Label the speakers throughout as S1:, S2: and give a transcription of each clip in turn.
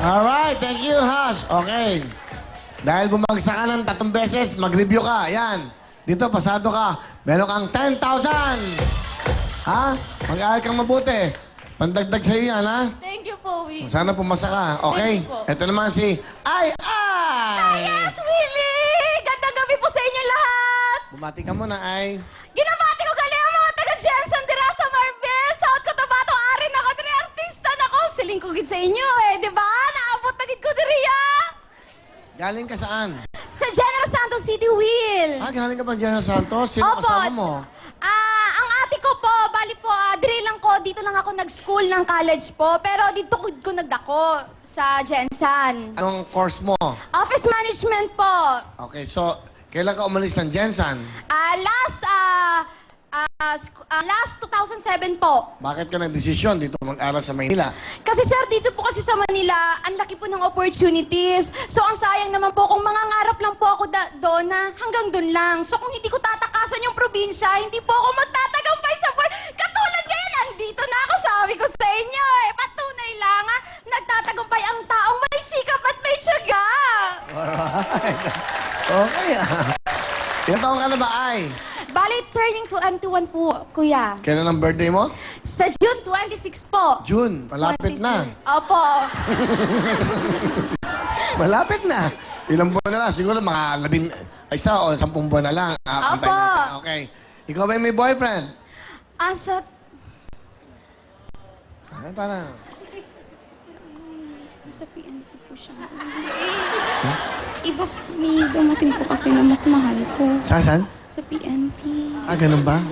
S1: Alright, thank you, Hash. Okay. Dahil bumagsak ka ng 3 beses, mag-review ka. Yan. Dito, pasado ka. Meron kang 10,000. Ha? Mag-aaral kang mabuti. Pandagdag sa'yo yan, ha?
S2: Thank you po, Will.
S1: Sana pumasa ka. Okay?
S2: Thank you po.
S1: Ito naman si Ay!
S2: Yes, Willie! Gandang gabi po sa inyo lahat!
S1: Bumati ka muna, Ay.
S2: Ginabati ko gali ang mga taga-Jensen dira sa Marvel. South Cotabato, arin ako diri, artista na ko. Siling ko gid sa inyo di ba? Naabot na gid ko diri,
S1: Galing ka saan?
S2: Sa General Santos City, Will.
S1: Galing ka pa General Santos? Sino
S2: Opo.
S1: kasama mo?
S2: Ang ate ko po, bali po, diri lang ko, dito lang ako nag-school ng college po. Pero dito ko nagdako sa Jensen.
S1: Anong course mo?
S2: Office management po.
S1: Okay, so, kailan ka umalis ng Jensen?
S2: Last 2007 po.
S1: Bakit ka nagdesisyon dito mag-aral sa Maynila?
S2: Kasi sir, dito po kasi sa Manila, ang laki po ng opportunities. So ang sayang naman po kung mangangarap lang po ako doon na hanggang doon lang. So kung hindi ko tatakasan yung probinsya, hindi po ako magtatagampay sa buhay. Katulad ngayon, andito na ako, sabi ko sa inyo patunay lang nagtatagumpay ang taong may sikap at may tiyaga.
S1: Alright. Okay, Ilang taon ka na ba, Ay?
S2: Bali, turning 21 po, kuya.
S1: Kailan ang birthday mo?
S2: Sa June 26 po.
S1: June. Malapit na.
S2: Opo.
S1: Malapit na. Ilang buwan na lang. Siguro mga 1 o 10 buwan na lang. Antayin
S2: Opo.
S1: natin. Okay. Ikaw ba may boyfriend?
S2: Sa...
S1: Parang...
S2: Sa PNP po siya. Iba, may dumating po kasi na mas mahal ko.
S1: Saan?
S2: Sa PNP.
S1: Ganun ba?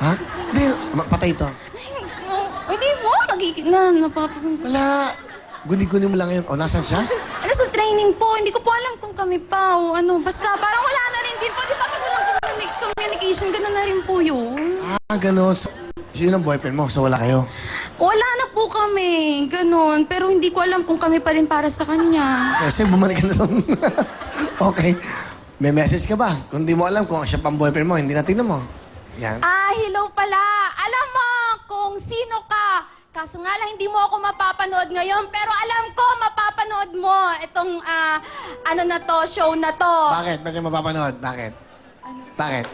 S1: Ha? Hindi. Patay ito.
S2: Hindi mo, napapagod.
S1: Wala. Guni-guni mo lang yun. O, nasan siya?
S2: Sa training po, hindi ko po alam kung kami pa o ano. Basta parang wala na rin din po. Di ba walang communication, gano'n na rin po yun.
S1: Ganun. So, yun ang boyfriend mo, so wala kayo?
S2: Wala na po kami, gano'n. Pero hindi ko alam kung kami pa rin para sa kanya.
S1: Kasi bumalik ka na doon. Okay. May message ka ba? Kung di mo alam kung siya pang boyfriend mo, hindi na tingnan mo. Yan.
S2: Hello pala. Alam mo kung sino ka. Kaso nga lang, hindi mo ako mapapanood ngayon. Pero alam ko, mapapanood mo itong, ano na to, show na to.
S1: Bakit? Bakit mapapanood? Bakit? Bakit?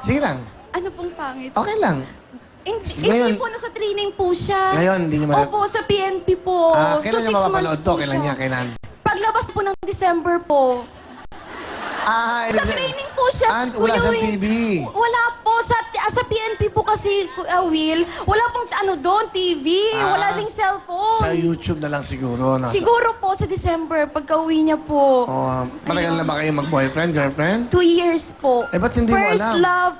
S1: Sige lang.
S2: Ano pong pangit?
S1: Okay lang.
S2: Hindi po, nasa training po siya.
S1: Ngayon, hindi niyo ma-
S2: Opo, sa PNP po.
S1: Kailan niya
S2: 6
S1: mapapanood
S2: months
S1: to?
S2: po
S1: Kailan
S2: siya.
S1: niya? Kailan?
S2: Paglabas po ng December po. Sa training po siya,
S1: Wala sa
S2: Will.
S1: TV.
S2: Wala po. Sa PNP po kasi, Will, wala pong doon, TV. Wala ding cellphone.
S1: Sa YouTube na lang siguro.
S2: Siguro po sa December, pagka-uwi niya po.
S1: Matagal na ba kayo mag-boyfriend, girlfriend?
S2: 2 years po.
S1: Ba't hindi mo
S2: First
S1: alam?
S2: love,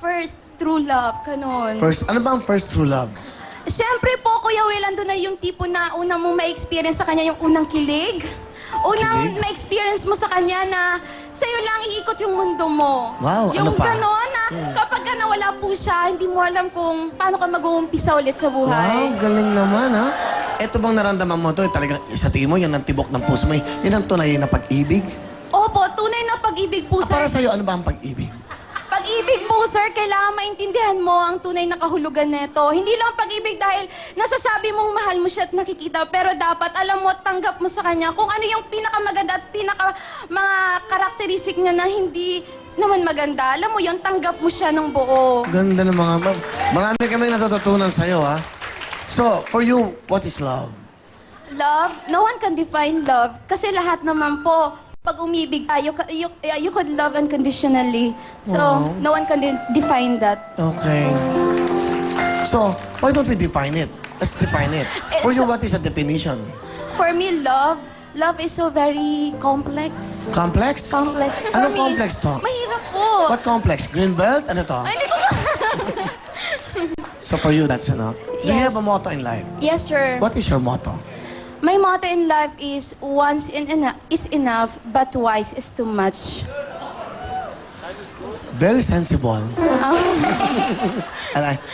S2: first true love, kanun.
S1: Ano ba ang first true love?
S2: Siyempre po, Kuya Will, andun na yung tipo na unang mong ma-experience sa kanya yung unang kilig. Unang ma-experience mo sa kanya na sa'yo lang iikot yung mundo mo.
S1: Wow,
S2: yung
S1: ano pa?
S2: gano'n na kapag ka nawala po siya, hindi mo alam kung paano ka mag-uumpisa ulit sa buhay.
S1: Wow, galing naman, ha? Ito bang naramdaman mo to? Talagang sa tingin mo, yan ang tibok ng puso mo. Yan ang tunay na pag-ibig?
S2: Opo, tunay na pag-ibig po, sir.
S1: Para sa'yo, ano ba ang pag-ibig?
S2: Pag-ibig po, sir, kailangan maintindihan mo ang tunay na kahulugan nito. Hindi lang pag-ibig dahil nasasabi mong mahal mo siya at nakikita, pero dapat alam mo, tanggap mo sa kanya kung ano yung pinakamaganda at mga karakteristik niya na hindi naman maganda. Alam mo yun, tanggap mo siya ng buo.
S1: Ganda ng mga... Marami kami natututunan sa'yo, ha? So, for you, what is love?
S2: Love? No one can define love. Kasi lahat naman po, pag umibig ka, you could love unconditionally. So,
S1: Wow.
S2: no one can define that.
S1: Okay. So, why don't we define it? Let's define it. For you, what is the definition?
S2: For me, love is so very complex.
S1: Complex?
S2: Complex. For
S1: Anong
S2: me,
S1: complex to?
S2: Mahirap po.
S1: What complex? Greenbelt? Ano to?
S2: Ay, hindi ko
S1: So for you, that's ano? Do you
S2: Yes.
S1: have a motto in life?
S2: Yes, sir.
S1: What is your motto?
S2: My motto in life is once is enough, but twice is too much.
S1: Very sensible.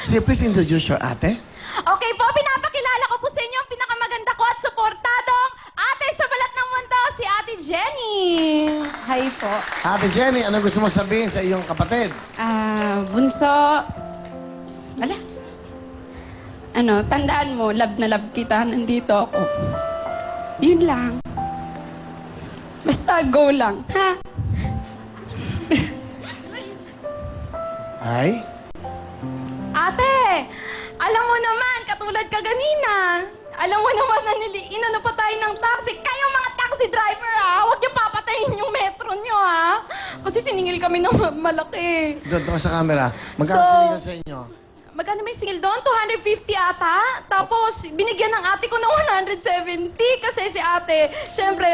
S1: So please introduce your ate.
S2: Okay po, pinapakilala ko po sa inyo ang pinakamaganda ko at suportadong ate sa balat ng mundo, si Ate Jenny. Hi po.
S1: Ate Jenny, ano gusto mo sabihin sa iyong kapatid?
S3: Bunso, tandaan mo, love na love kita, nandito ako.
S2: Yun lang. Basta go lang, ha?
S1: Ay?
S2: Ate, alam mo naman, katulad ka ganina. Alam mo naman na inano pa tayo ng taxi. Kayong mga taxi driver, ha? Huwag niyo papatayin yung metro niyo, ha? Kasi siningil kami ng malaki.
S1: Doon sa camera. Magkano
S2: So-
S1: sinigang sa inyo?
S2: Magkano may singil doon? 250 ata. Tapos, binigyan ng ate ko ng 170 kasi si ate, syempre,